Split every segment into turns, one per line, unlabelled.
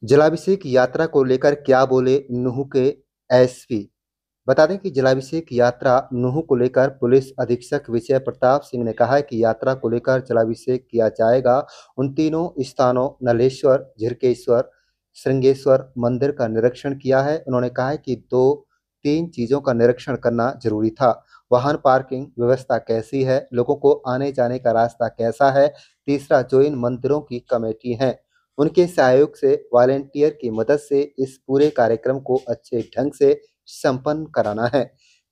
जलाभिषेक यात्रा को लेकर क्या बोले नूंह के एसपी। बता दें कि जलाभिषेक यात्रा नूंह को लेकर पुलिस अधीक्षक विजय प्रताप सिंह ने कहा है कि यात्रा को लेकर जलाभिषेक किया जाएगा। उन तीनों स्थानों नलेश्वर, झिरकेश्वर, श्रृंगेश्वर मंदिर का निरीक्षण किया है। उन्होंने कहा है कि दो तीन चीजों का निरीक्षण करना जरूरी था। वाहन पार्किंग व्यवस्था कैसी है, लोगों को आने जाने का रास्ता कैसा है। तीसरा, जो इन मंदिरों की कमेटी है उनके सहयोग से वॉलेंटियर की मदद से इस पूरे कार्यक्रम को अच्छे ढंग से संपन्न कराना है।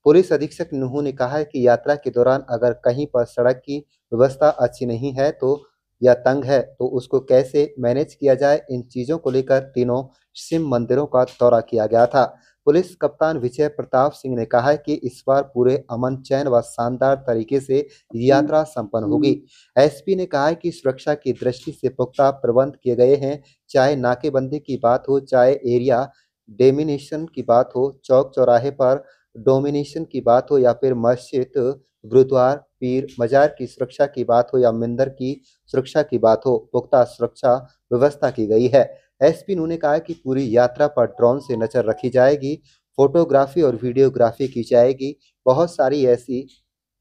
पुलिस अधीक्षक नूह ने कहा है कि यात्रा के दौरान अगर कहीं पर सड़क की व्यवस्था अच्छी नहीं है तो या तंग है तो उसको कैसे मैनेज किया जाए, इन चीजों को लेकर तीनों शिव मंदिरों का दौरा किया गया था। पुलिस कप्तान विजय प्रताप सिंह ने कहा है कि इस बार पूरे अमन चैन व शानदार तरीके से यात्रा संपन्न होगी। एसपी ने कहा है कि सुरक्षा की दृष्टि से पुख्ता प्रबंध किए गए हैं। चाहे नाकेबंदी की बात हो, चाहे एरिया डेमिनेशन की बात हो, चौक चौराहे पर डोमिनेशन की बात हो या फिर मस्जिद, गुरुद्वार, पीर मजार की सुरक्षा की बात हो या मंदिर की सुरक्षा की बात हो, पुख्ता सुरक्षा व्यवस्था की गई है। एसपी ने कहा कि पूरी यात्रा पर ड्रोन से नजर रखी जाएगी, फोटोग्राफी और वीडियोग्राफी की जाएगी। बहुत सारी ऐसी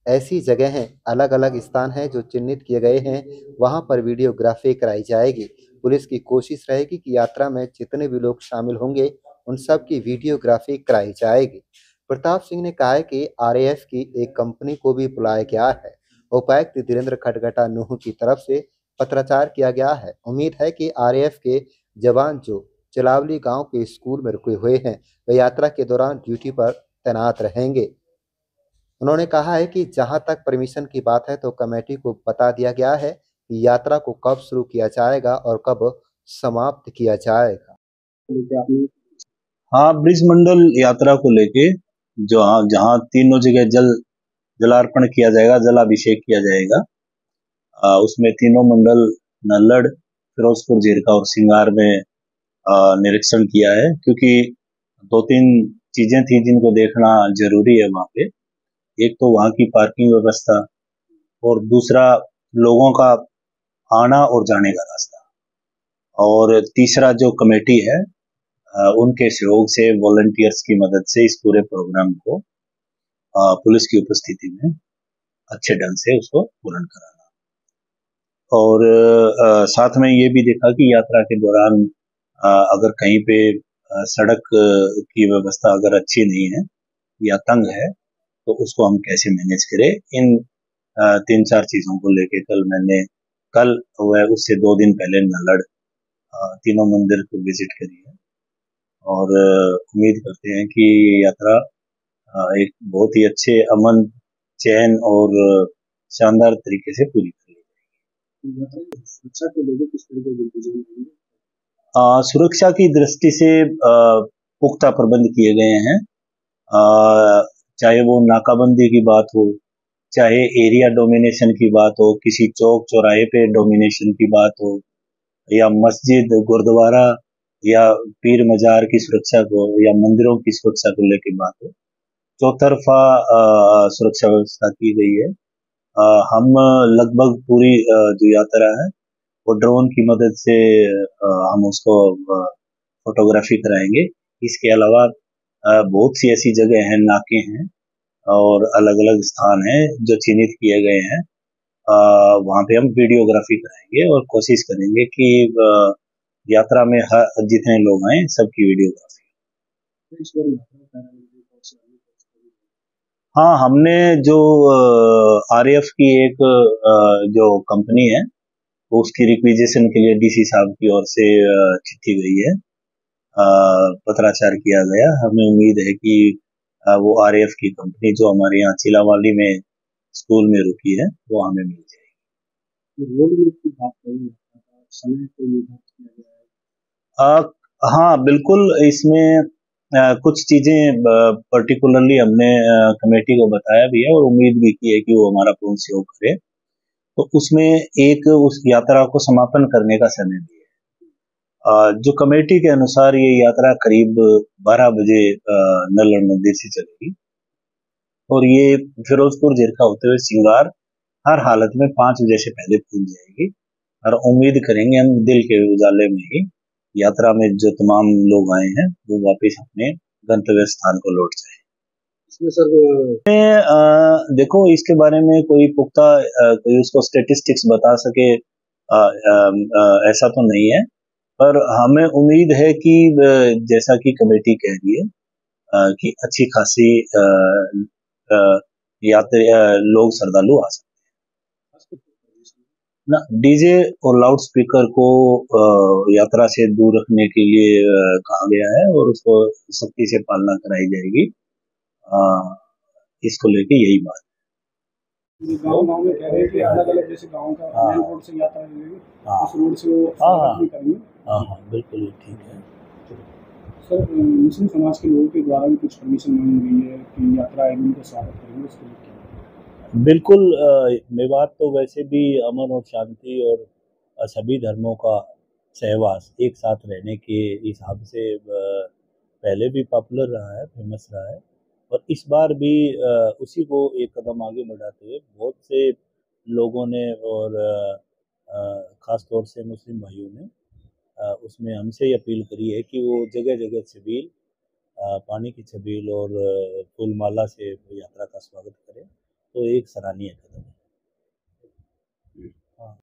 ऐसी जगह हैं, अलग-अलग स्थान हैं जो चिन्हित किए गए हैं, वहाँ पर वीडियोग्राफी कराई जाएगी। पुलिस की कोशिश रहेगी कि यात्रा में जितने भी लोग शामिल होंगे, उन सब की वीडियोग्राफी कराई जाएगी। प्रताप सिंह ने कहा है कि आरएएफ की एक कंपनी को भी बुलाया गया है। उपायुक्त धीरेन्द्र खडगटा नूह की तरफ से पत्राचार किया गया है। उम्मीद है कि आरएएफ के जवान जो चलावली गांव के स्कूल में रुके हुए हैं, वे यात्रा के दौरान ड्यूटी पर तैनात रहेंगे। उन्होंने कहा है कि जहां तक परमिशन की बात है तो कमेटी को बता दिया गया है कि यात्रा को कब शुरू किया जाएगा और कब समाप्त किया जाएगा।
हाँ, ब्रिज मंडल यात्रा को लेके जो जहाँ तीनों जगह जलार्पण किया जाएगा, जलाभिषेक किया जाएगा। उसमें तीनों मंडल नल्लड़, फिरोजपुर, झिरका और सिंगार में निरीक्षण किया है, क्योंकि दो तीन चीजें थी जिनको देखना जरूरी है वहाँ पे। एक तो वहाँ की पार्किंग व्यवस्था और दूसरा लोगों का आना और जाने का रास्ता, और तीसरा जो कमेटी है उनके सहयोग से, वॉलंटियर्स की मदद से इस पूरे प्रोग्राम को पुलिस की उपस्थिति में अच्छे ढंग से उसको पूर्ण कराना। और साथ में ये भी देखा कि यात्रा के दौरान अगर कहीं पे सड़क की व्यवस्था अगर अच्छी नहीं है या तंग है तो उसको हम कैसे मैनेज करें। इन तीन चार चीजों को लेके कल वह उससे 2 दिन पहले नल्लड़ तीनों मंदिर को विजिट करी है, और उम्मीद करते हैं कि ये यात्रा एक बहुत ही अच्छे अमन चैन और शानदार तरीके से पूरी कर ली जाएगी। सुरक्षा को लेकर किस तरह के इंतजाम होंगे? सुरक्षा की दृष्टि से पुख्ता प्रबंध किए गए हैं। चाहे वो नाकाबंदी की बात हो, चाहे एरिया डोमिनेशन की बात हो, किसी चौक चौराहे पे डोमिनेशन की बात हो, या मस्जिद, गुरुद्वारा या पीर मजार की सुरक्षा को या मंदिरों की सुरक्षा को लेकर बात हो, चौतरफा सुरक्षा व्यवस्था की गई है। हम लगभग पूरी जो यात्रा है वो ड्रोन की मदद से हम उसको फोटोग्राफी कराएंगे। इसके अलावा बहुत सी ऐसी जगह हैं, नाके हैं और अलग अलग स्थान हैं जो चिन्हित किए गए हैं। वहाँ पे हम वीडियोग्राफी कराएंगे और कोशिश करेंगे कि यात्रा में जितने लोग आए सबकी वीडियोग्राफी। हाँ, हमने जो आरएएफ की एक जो कंपनी है उसकी रिक्विजिशन के लिए डीसी साहब की ओर से चिट्ठी गई है, पत्राचार किया गया। हमें उम्मीद है कि वो आरएएफ की कंपनी जो हमारे यहाँ चिलावाली में स्कूल में रुकी है वो हमें मिल जाएगी। रोड मैप की बात करें, समय को निर्धारित किया गया है। हाँ, बिल्कुल। इसमें कुछ चीजें पर्टिकुलरली हमने कमेटी को बताया भी है और उम्मीद भी की है कि वो हमारा पूर्ण सहयोग करे। तो उसमें एक उस यात्रा को समापन करने का समय भी है। जो कमेटी के अनुसार ये यात्रा करीब 12 बजे नल्लड़ मंदिर से चलेगी और ये फिरोजपुर झिरका होते हुए सिंगार हर हालत में 5 बजे से पहले पहुंच जाएगी। और उम्मीद करेंगे हम दिल के उजाले में ही यात्रा में जो तमाम लोग आए हैं वो वापस अपने गंतव्य स्थान को लौट जाए। इसमें सर देखो इसके बारे में कोई पुख्ता कोई उसको स्टेटिस्टिक्स बता सके ऐसा तो नहीं है, पर हमें उम्मीद है कि जैसा कि कमेटी कह रही है कि अच्छी खासी यात्री लोग श्रद्धालु आ सकते हैं ना। डीजे और लाउड स्पीकर को यात्रा से दूर रखने के लिए कहा गया है और उसको सख्ती से पालना कराई जाएगी। इसको लेके यही बात
गाँव-गाँव में कह रहे हैं कि अलग-अलग जैसे गाँव का मेन रोड से यात्रा निकलेगी, उस रोड से वो स्वागत भी करेंगे।
हाँ बिल्कुल ठीक है।
सर मुस्लिम समाज के लोगों के द्वारा भी कुछ परमिशन मांगी गई है कि यात्रा आएगी उनका स्वागत करेंगे, उसके लिए क्या?
बिल्कुल मेवात तो वैसे भी अमन और शांति और सभी धर्मों का सहवास एक साथ रहने के हिसाब से पहले भी पॉपुलर रहा है, फेमस रहा है, और इस बार भी उसी को एक कदम आगे बढ़ाते हुए बहुत से लोगों ने और ख़ास तौर से मुस्लिम भाइयों ने उसमें हमसे अपील करी है कि वो जगह-जगह छबील, पानी की छबील और फूल माला से यात्रा का स्वागत करें, तो एक सराहनीय कदम